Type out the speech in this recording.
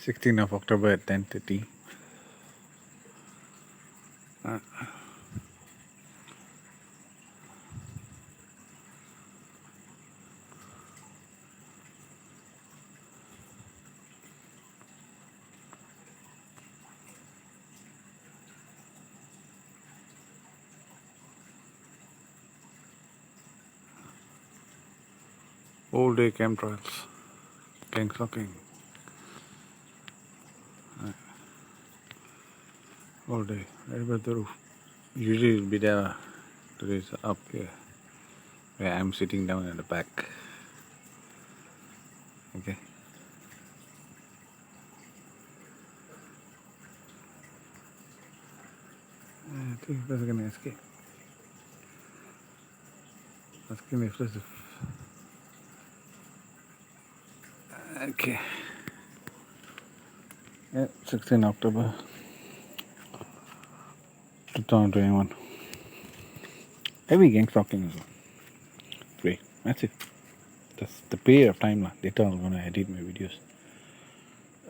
16th of October at 10:30. All day chemtrails. Gang stalking. All day. Right above the roof. Usually it'll be there. Today it's up here. Where I'm sitting down at the back. Okay. I think that's gonna escape. That's gonna be explosive. Okay. Yeah, 16 October 2021. Heavy gang stalking as well. Great. That's it. That's the period of time. Later I'm gonna edit my videos.